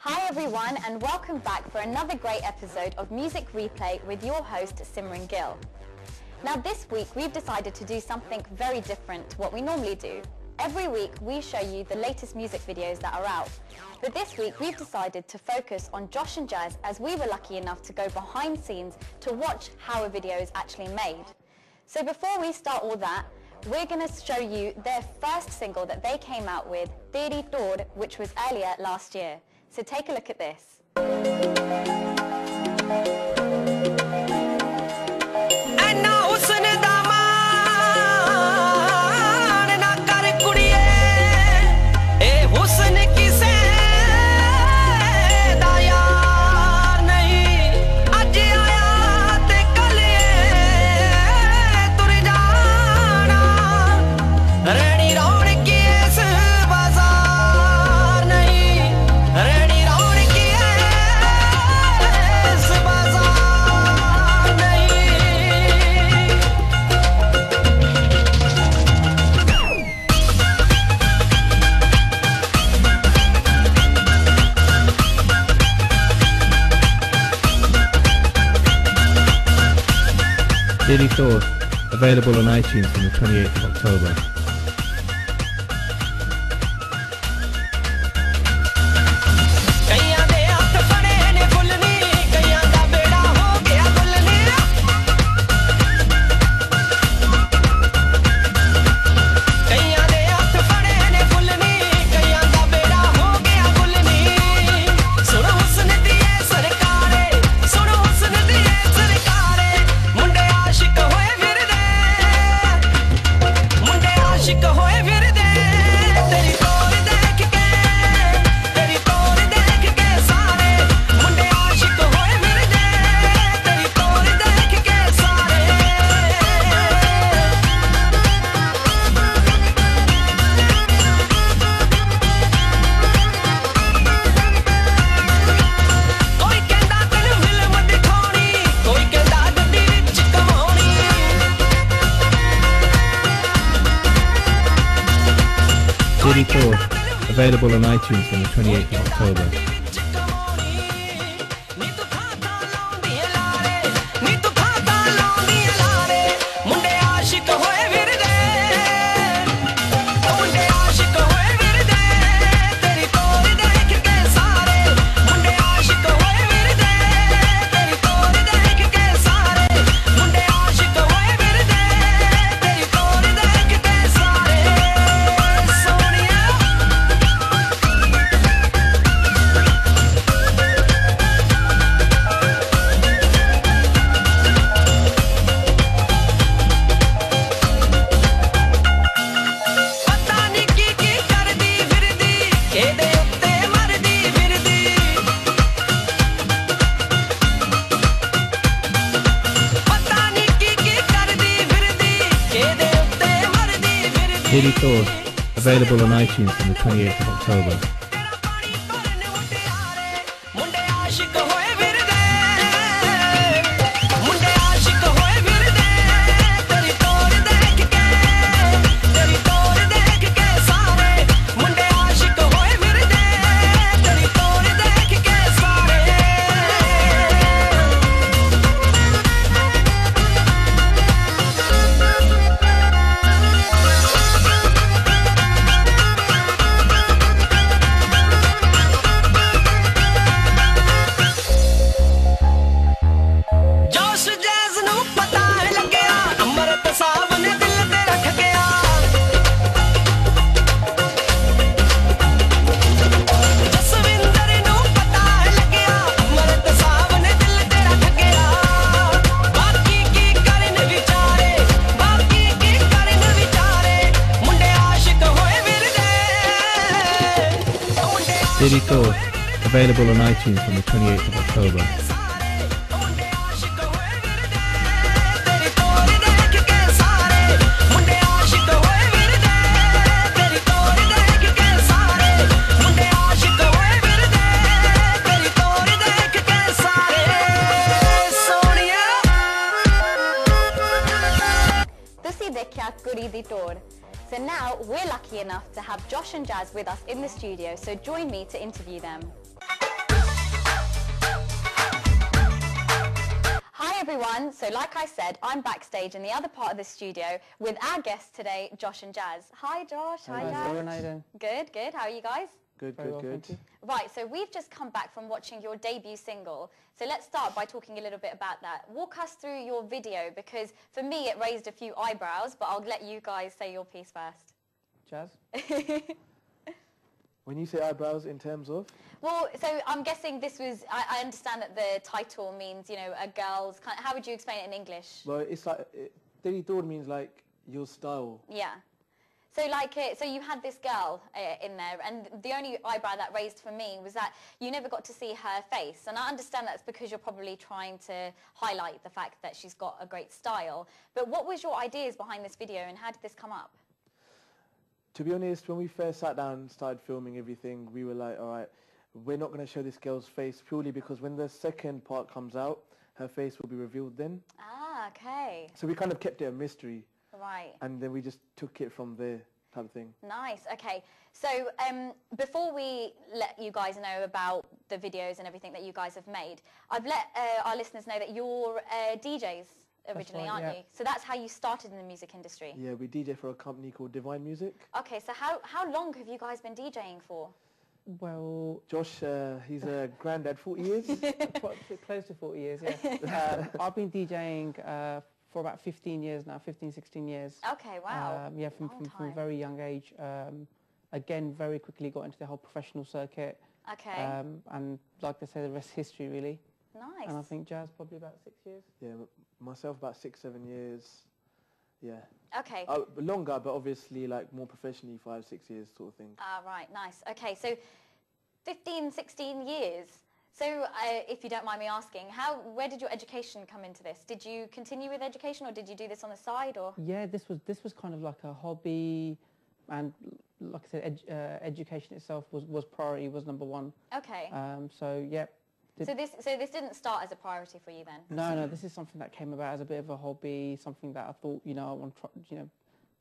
Hi everyone, and welcome back for another great episode of Music Replay with your host Simran Gill. Now this week we've decided to do something very different to what we normally do. Every week we show you the latest music videos that are out. But this week we've decided to focus on Josh and Jas, as we were lucky enough to go behind scenes to watch how a video is actually made. So before we start all that, we're going to show you their first single that they came out with, Teri Tod, which was earlier last year. So take a look at this. Teri Tod, available on iTunes from the 28th of October. Teri Tod, available on iTunes from the 28th of October. Teri Tod, available on iTunes from the 28th of October. Teri Tod, available on iTunes from the 28th of October. So now we're lucky enough to have Josh and Jas with us in the studio, so join me to interview them. everyone, so like I said, I'm backstage in the other part of the studio with our guests today, Josh and Jas. Hi Josh, hi Jas. Simran, how you doing? Good, good. How are you guys? Good, Very well, good. thank you. Right, so we've just come back from watching your debut single. So let's start by talking a little bit about that. Walk us through your video, because for me it raised a few eyebrows, but I'll let you guys say your piece first. Jas? When you say eyebrows, in terms of? Well, so I'm guessing this was, I understand that the title means, you know, a girl's kind of, how would you explain it in English? Well, it's like, Deli Dor means like your style. Yeah. So like, so you had this girl in there, and the only eyebrow that raised for me was that you never got to see her face. And I understand that's because you're probably trying to highlight the fact that she's got a great style. But what was your ideas behind this video, and how did this come up? To be honest, when we first sat down and started filming everything, we were like, all right, we're not going to show this girl's face purely because when the second part comes out, her face will be revealed then. Ah, okay. So we kind of kept it a mystery. Right. And then we just took it from there, type of thing. Nice. Okay. So before we let you guys know about the videos and everything that you guys have made, I've let our listeners know that you're DJs originally, right, aren't yeah. you? So that's how you started in the music industry. Yeah, we DJ for a company called Divine Music. Okay. So how long have you guys been DJing for? Well, Josh, he's a granddad, 40 years. close to 40 years, yeah. I've been DJing for about 15 years now, 15, 16 years. Okay. Wow. Yeah, from a very young age. Again, very quickly got into the whole professional circuit. Okay. And like they say, the rest is history, really. Nice. And I think Jas probably about 6 years. Yeah, myself about 6, 7 years. Yeah. Okay. Longer, but obviously like more professionally, 5, 6 years sort of thing. Ah, right. Nice. Okay. So 15, 16 years. So if you don't mind me asking, where did your education come into this? Did you continue with education, or did you do this on the side, or? Yeah, this was kind of like a hobby, and like I said, education itself was priority, was number one. Okay. So yeah. So this didn't start as a priority for you then? No, this is something that came about as a bit of a hobby, something that I thought, you know, I want to try, you know,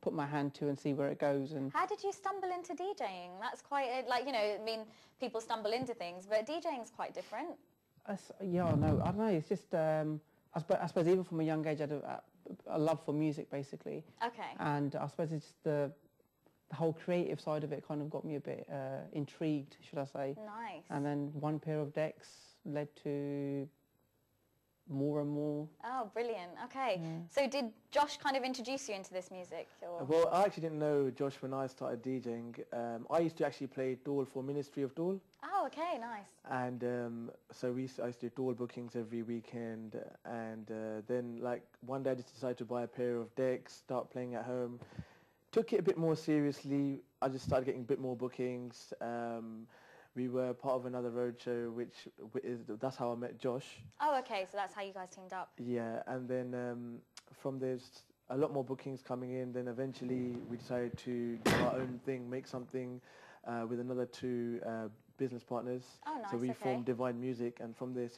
put my hand to and see where it goes. And how did you stumble into DJing? That's quite like, you know, I mean, people stumble into things, but DJing's quite different. Yeah, no, I don't know. It's just I suppose even from a young age, I had a love for music, basically. Okay. And I suppose it's just the whole creative side of it kind of got me a bit intrigued, should I say. Nice. And then one pair of decks led to more and more. Oh, brilliant. Okay. Yeah. So did Josh kind of introduce you into this music? Or? Well, I actually didn't know Josh when I started DJing. I used to actually play Dole for Ministry of Dole. Oh, okay, nice. And so I used to do Dole bookings every weekend. And then like one day I just decided to buy a pair of decks, start playing at home. Took it a bit more seriously. I just started getting a bit more bookings. We were part of another roadshow, that's how I met Josh. Oh, okay, so that's how you guys teamed up. Yeah, and then from there's a lot more bookings coming in. Then eventually we decided to do our own thing, make something with another 2 business partners. Oh, nice. So we okay. formed Divine Music, and from there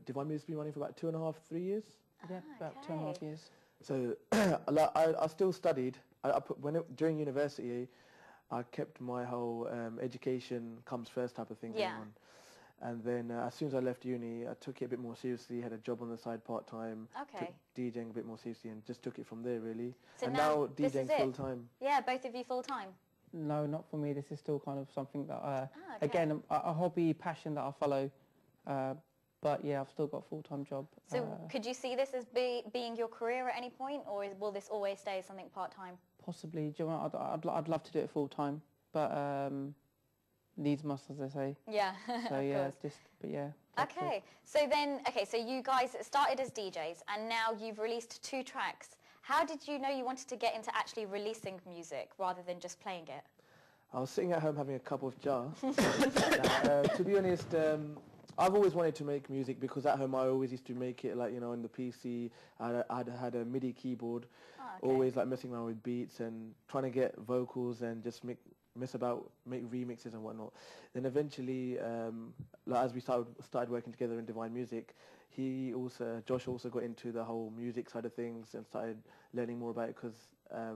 Divine Music's been running for about 2.5, 3 years. Yeah, about 2.5 years. So I still studied. During university, I kept my whole education comes first type of thing going on. And then as soon as I left uni, I took it a bit more seriously, had a job on the side part-time, Okay. took DJing a bit more seriously, and just took it from there, really. So and now DJing this is it? full-time. Yeah, both of you full-time? No, not for me. This is still kind of something that, okay. again, a hobby, passion that I follow. But yeah, I've still got a full-time job. So could you see this as being your career at any point, or will this always stay something part-time? Possibly. Do you know what? I'd love to do it full-time, but needs must, as they say. Yeah, So yeah, but yeah. Okay, so you guys started as DJs, and now you've released 2 tracks. How did you know you wanted to get into actually releasing music rather than just playing it? I was sitting at home having a cup of jar. To be honest, I've always wanted to make music because at home I always used to make it like, you know, on the PC. I'd had a MIDI keyboard, always like messing around with beats and trying to get vocals and just make remixes and whatnot. Then eventually, like as we started working together in Divine Music, Josh also got into the whole music side of things and started learning more about it because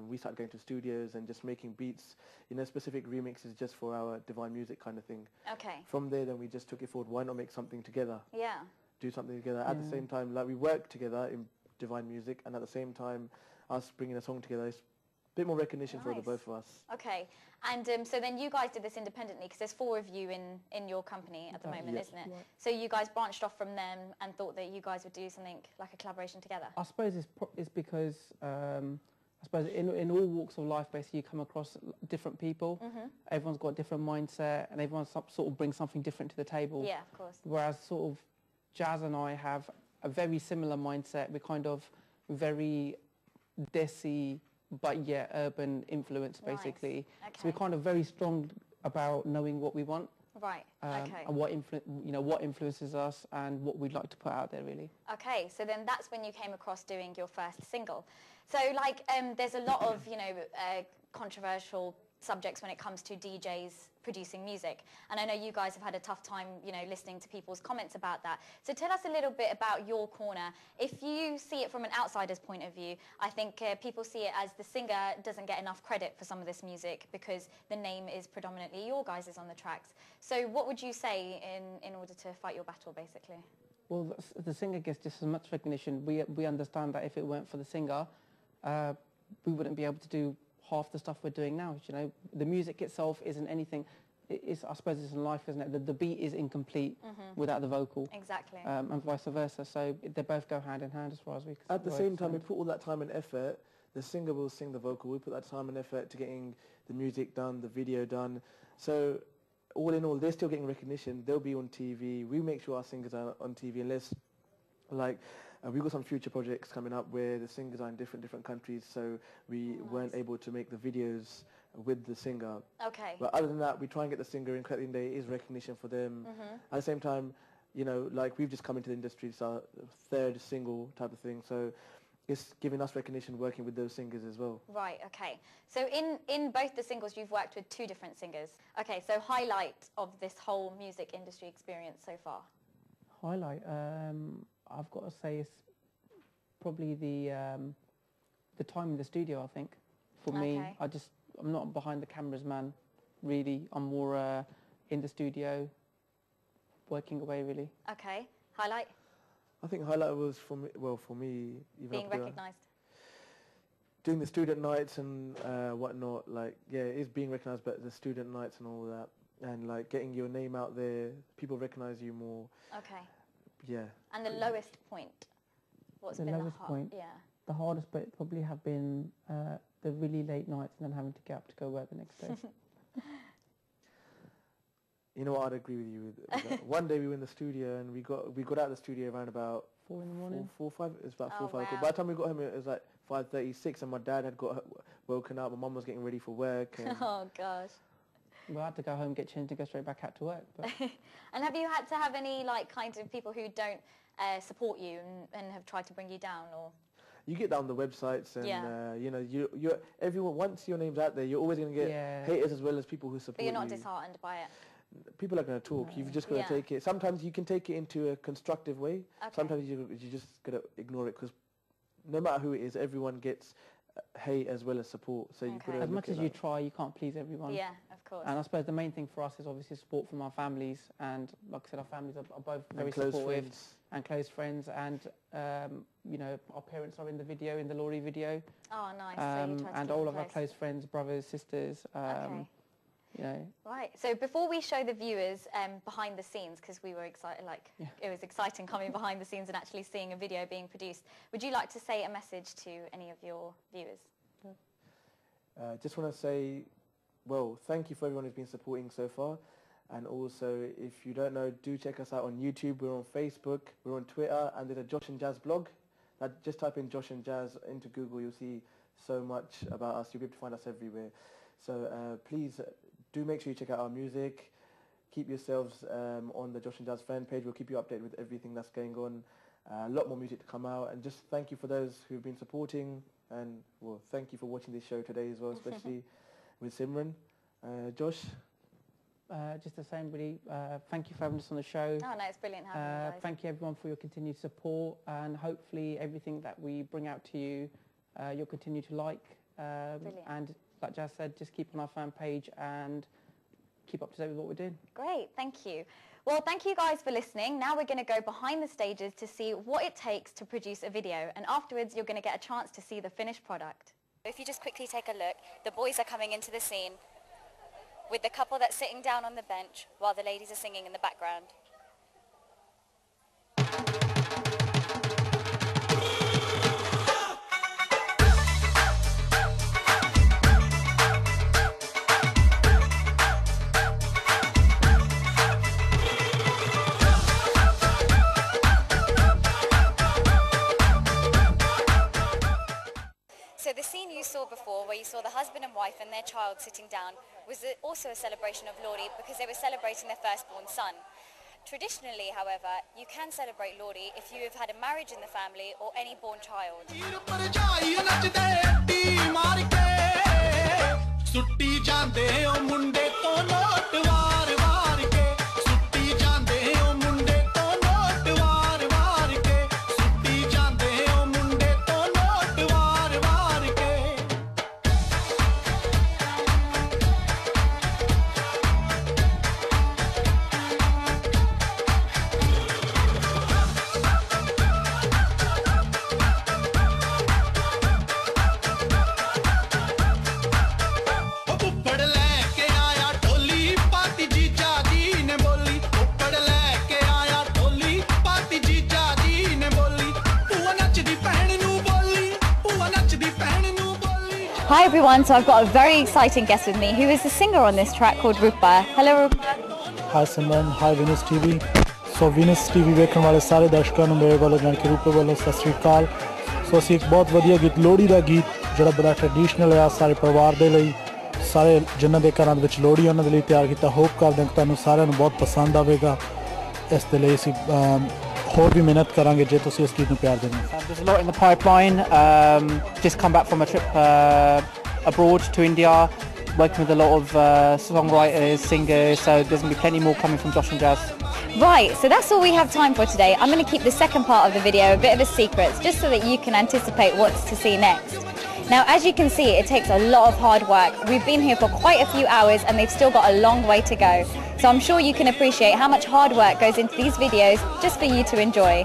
we started going to studios and just making beats, you know, specific remixes just for our Divine Music kind of thing. Okay. From there, then we just took it forward. Why not make something together? Yeah. do something together. At the same time, like we work together in Divine Music, and at the same time, us bringing a song together is a bit more recognition for the both of us. Okay, and so then you guys did this independently, because there's 4 of you in your company at the moment, isn't it? Right. So you guys branched off from them and thought that you guys would do something like a collaboration together? I suppose it's because I suppose in all walks of life, basically, you come across different people. Everyone's got a different mindset, and everyone sort of brings something different to the table. Yeah, of course. Whereas sort of Jas and I have a very similar mindset. We're kind of very desi, but yeah, urban influence, basically. Nice. Okay. So we're kind of very strong about knowing what we want. Right, okay. And what influences us and what we'd like to put out there, really. Okay, so then that's when you came across doing your first single. So like there's a lot of, controversial subjects when it comes to DJs producing music. And I know you guys have had a tough time, listening to people's comments about that. So tell us a little bit about your corner. If you see it from an outsider's point of view, I think people see it as the singer doesn't get enough credit for some of this music because the name is predominantly your guys' on the tracks. So what would you say in order to fight your battle, basically? Well, the singer gets just as much recognition. We understand that if it weren't for the singer, we wouldn't be able to do half the stuff we're doing now. The music itself isn't anything. I suppose it's in life, isn't it? The beat is incomplete without the vocal. Exactly. And vice versa. So they both go hand in hand as far as we can. At the same time, we put all that time and effort. The singer will sing the vocal. We put that time and effort to getting the music done, the video done. So all in all, they're still getting recognition. They'll be on TV. We make sure our singers are on TV, unless we've got some future projects coming up where the singers are in different countries, so we weren't able to make the videos with the singer. Okay. But other than that, we try and get the singer in. At the end of the day, it is recognition for them. At the same time, we've just come into the industry, it's our 3rd single type of thing, so it's giving us recognition working with those singers as well. Right, okay. So in both the singles, you've worked with 2 different singers. Okay, so highlight of this whole music industry experience so far? Highlight? I've got to say it's probably the time in the studio, I think. For me, I'm not a behind the cameras man, really. I'm more in the studio, working away, really. Okay. Highlight? I think highlight was for me, even being recognised. Doing the student nights and whatnot, it's being recognised, but the student nights and all that, and getting your name out there, people recognise you more. Okay. Yeah. And the lowest point? What's been the lowest point? Yeah. The hardest bit probably have been the really late nights and then having to get up to go work the next day. You know what, I'd agree with you with that. One day we were in the studio and we got out of the studio around about 4 in the morning. 4, 5. It was about 4, 5 o'clock. Wow. By the time we got home, it was like 5:36, and my dad had woken up. My mum was getting ready for work. And Oh gosh. We had to go home, get changed, and go straight back out to work. But And have you had to have any kind of people who don't support you and have tried to bring you down, or? you get down the websites and you're everyone. Once your name's out there, you're always going to get haters as well as people who support But you're not you. disheartened by it. People are going to talk. You've just got to take it. Sometimes you can take it into a constructive way. Okay. Sometimes you just got to ignore it, because no matter who it is, everyone gets hate as well as support. So you've got to as much as you try, you can't please everyone. Yeah, of course. And I suppose the main thing for us is obviously support from our families, and like I said, our families are both very close supportive friends. and close friends. And our parents are in the video, in the Lohri video. Oh, nice. So you try to and keep all them of our close friends, brothers, sisters. Okay. know. Right. So before we show the viewers behind the scenes, because we were excited, it was exciting coming behind the scenes and actually seeing a video being produced. Would you like to say a message to any of your viewers? Just want to say, well, thank you for everyone who's been supporting so far. And also, if you don't know, do check us out on YouTube. We're on Facebook, we're on Twitter, and there's a Josh and Jas blog. Just type in Josh and Jas into Google. You'll see so much about us. You'll be able to find us everywhere. So please do make sure you check out our music. Keep yourselves on the Josh and Jas fan page. We'll keep you updated with everything that's going on. A lot more music to come out. And just thank you for those who've been supporting. And well, thank you for watching this show today as well, especially with Simran. Josh? Just the same, really. Thank you for having us on the show. Oh, no, it's brilliant having you guys. Thank you, everyone, for your continued support. And hopefully everything that we bring out to you, you'll continue to like. And like Jas said, just keep on our fan page and keep up to date with what we're doing. Great, thank you. Well, thank you guys for listening. Now we're going to go behind the stages to see what it takes to produce a video, and afterwards you're going to get a chance to see the finished product. If you just quickly take a look, the boys are coming into the scene with the couple that's sitting down on the bench while the ladies are singing in the background. So the scene you saw before, where you saw the husband and wife and their child sitting down, was also a celebration of Lohri because they were celebrating their firstborn son. Traditionally, however, you can celebrate Lohri if you have had a marriage in the family or any born child. Hi everyone, so I've got a very exciting guest with me who is the singer on this track called Rupa. Hello Rupa. Hi Simran, hi Venus TV. So Venus TV ਵੇਖਣ ਵਾਲੇ ਸਾਰੇ ਦਰਸ਼ਕਾਂ ਨੂੰ ਮੇਰੇ ਵੱਲੋਂ ਜਾਣ ਕੇ ਰੂਪੇ ਵੱਲੋਂ ਸਤਿ ਸ੍ਰੀ ਅਕਾਲ। ਸੋ ਅਸੀਂ ਇੱਕ ਬਹੁਤ ਵਧੀਆ ਗੀਤ ਲੋਹੜੀ ਦਾ ਗੀਤ ਜਿਹੜਾ ਬੜਾ ਟ੍ਰੈਡੀਸ਼ਨਲ ਹੈ ਸਾਰੇ ਪਰਿਵਾਰ ਦੇ ਲਈ ਸਾਰੇ ਜਿਨ੍ਹਾਂ ਦੇ ਘਰਾਂ ਦੇ ਵਿੱਚ ਲੋਹੜੀ ਉਹਨਾਂ ਦੇ ਲਈ ਤਿਆਰ ਕੀਤਾ ਹੋਪ ਕਰਦੇ ਹਾਂ ਕਿ ਤੁਹਾਨੂੰ ਸਾਰਿਆਂ ਨੂੰ ਬਹੁਤ ਪਸੰਦ ਆਵੇਗਾ। ਇਸ ਦੇ ਲਈ ਅਸੀਂ ਹੋਰ ਵੀ ਮਿਹਨਤ ਕਰਾਂਗੇ ਜੇ ਤੁਸੀਂ ਇਸ ਗੀਤ ਨੂੰ ਪਿਆਰ ਦੇਣਾ। There's a lot in the pipeline. Just come back from a trip abroad to India, working with a lot of songwriters, singers, so there's going to be plenty more coming from Josh and Jas. Right, so that's all we have time for today. I'm going to keep the second part of the video a bit of a secret, just so that you can anticipate what's to see next. Now, as you can see, it takes a lot of hard work. We've been here for quite a few hours and they've still got a long way to go. So I'm sure you can appreciate how much hard work goes into these videos just for you to enjoy.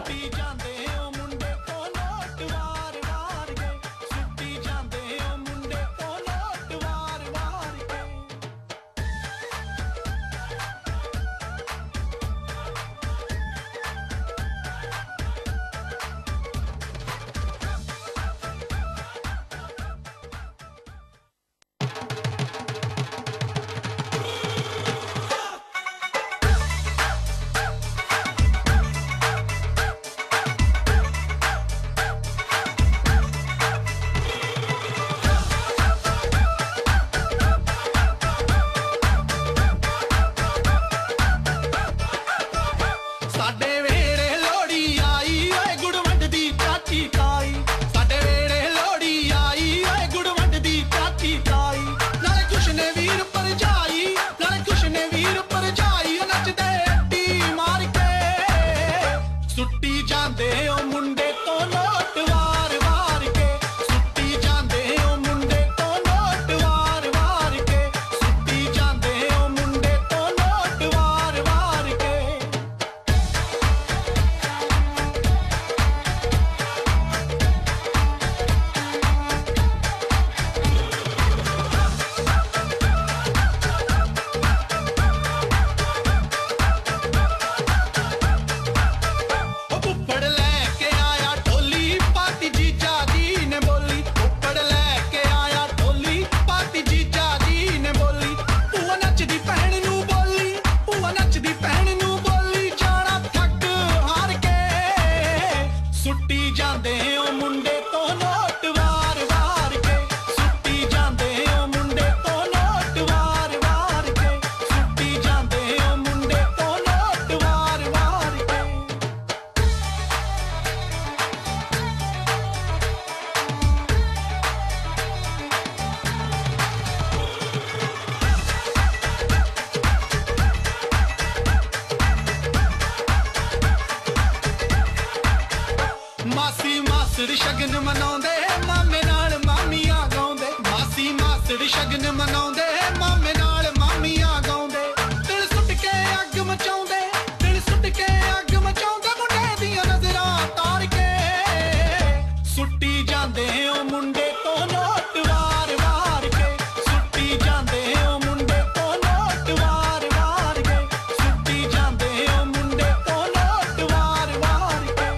ਜਾਂਦੇ ਓ ਮੁੰਡੇ ਤੋਂ note ਵਾਰ ਵਾਰ ਕੇ ਸੁੱਟੀ ਜਾਂਦੇ ਓ ਮੁੰਡੇ ਤੋਂ note ਵਾਰ ਵਾਰ ਕੇ ਸੁੱਟੀ ਜਾਂਦੇ ਓ ਮੁੰਡੇ ਤੋਂ ਨੋਟ ਵਾਰ ਵਾਰ ਕੇ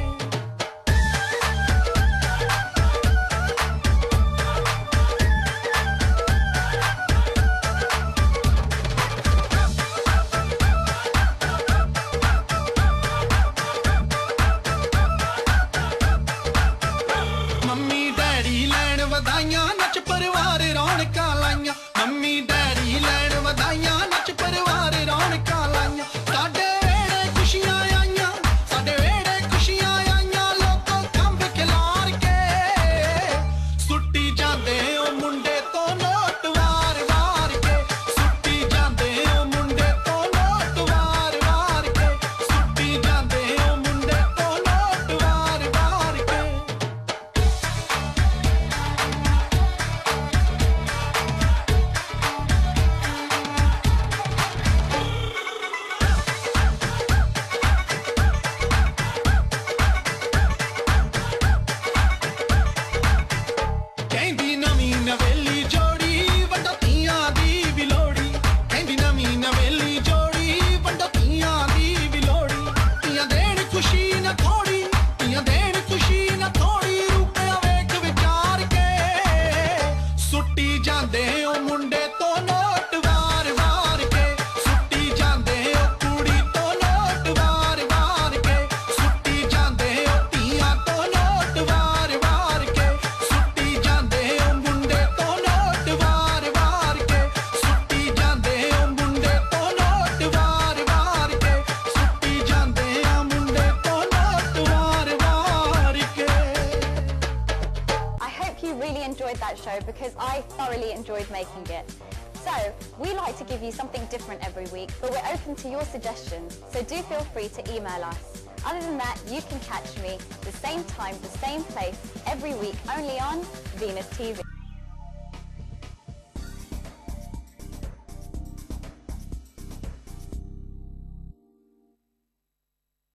ਮੰਮੀ ਡੈਡੀ ਲੈਣ ਵਧਾਈਆਂ ਨੱਚ ਪਰਿਵਾਰ ਰੌਣਕਾਂ ਲਾਈਆਂ ਮੰਮੀ ਡੈਡੀ ਲੈਣ ਵਧਾਈਆਂ ਨੱਚ ਪਰਿਵਾਰ ਰੌਣਕਾਂ ਲਾਈਆਂ ਸਾਡੇ ਵੇੜੇ ਖੁਸ਼ੀਆਂ ਆਈਆਂ ਸਾਡੇ ਵੇੜੇ ਖੁਸ਼ੀਆਂ ਆਈਆਂ ਲੋਕੋ ਕੰਬ ਖਿਲਾਰ ਕੇ ਸੁੱਟੀ ਜਾਂਦੇ ਓ ਮੁੰਡੇ ਤੋਂ ਨੋਟ ਵਾਰ ਵਾਰ ਕੇ ਸੁੱਟੀ ਜਾਂਦੇ ਓ ਮੁੰਡੇ ਤੋਂ ਨੋਟ ਵਾਰ ਵਾਰ ਕੇ ਸੁੱਟੀ ਜਾਂਦੇ ਓ ਮੁੰਡੇ ਤੋਂ ਨੋਟ ਵਾਰ ਵਾਰ ਕੇ ਕਹਿੰਦੀ ਨਵੀਂ ਨਵੇਲੀ ਜੋੜੀ ਵੱਡਾ ਧੀਆਂ ਦੀ ਵੀ ਲੋੜੀ ਕਹਿੰਦੀ ਨਵੀਂ ਨਵੇਲੀ ਜੋੜੀ ਵੱਡਾ ਧੀਆਂ ਦੀ ਵੀ ਲੋੜੀ ਧੀਆਂ ਦੇਣ ਖੁਸ਼ੀ ਨਾ ਥੋੜੀ ਧੀਆਂ ਦੇਣ ਖੁਸ਼ੀ ਨਾ ਥੋੜੀ ਰੁਪਿਆ ਵੇਖ ਵਿਚਾਰ ਕੇ ਸੁੱਟੀ ਜਾਂਦੇ ਓ ਮੁੰਡੇ ਤੋਂ ਨੋਟ ਵਾਰ ਵਾਰ ਕੇ ਸੁੱਟੀ ਜਾਂਦੇ ਓ ਕੁੜੀ ਤੋਂ ਨੋਟ ਵਾਰ ਵਾਰ ਕੇ ਸੁੱਟੀ ਜਾਂਦੇ ਓ ਧੀਆਂ ਤੋਂ ਨੋਟ ਵਾਰ ਵਾਰ ਕੇ ਸੁੱਟੀ ਜਾਂਦੇ ਓ ਮੁੰਡੇ ਤੋਂ ਨੋਟ ਵਾਰ ਵਾਰ ਕੇ ਸੁੱਟੀ ਜਾਂਦੇ ਓ ਮੁੰਡੇ ਤੋਂ ਨੋਟ ਵਾਰ ਵਾਰ ਕੇ ਸੁੱਟੀ ਜਾਂਦੇ ਆ ਮੁੰਡੇ ਤੋਂ ਨੋਟ ਵਾਰ ਵਾਰ ਕੇ I hope you really enjoyed that show because I thoroughly enjoyed making it. So, we like to give you something different every week, but we're open to your suggestions, so do feel free to email us. Other than that, you can catch me the same time, the same place, every week, only on Venus TV.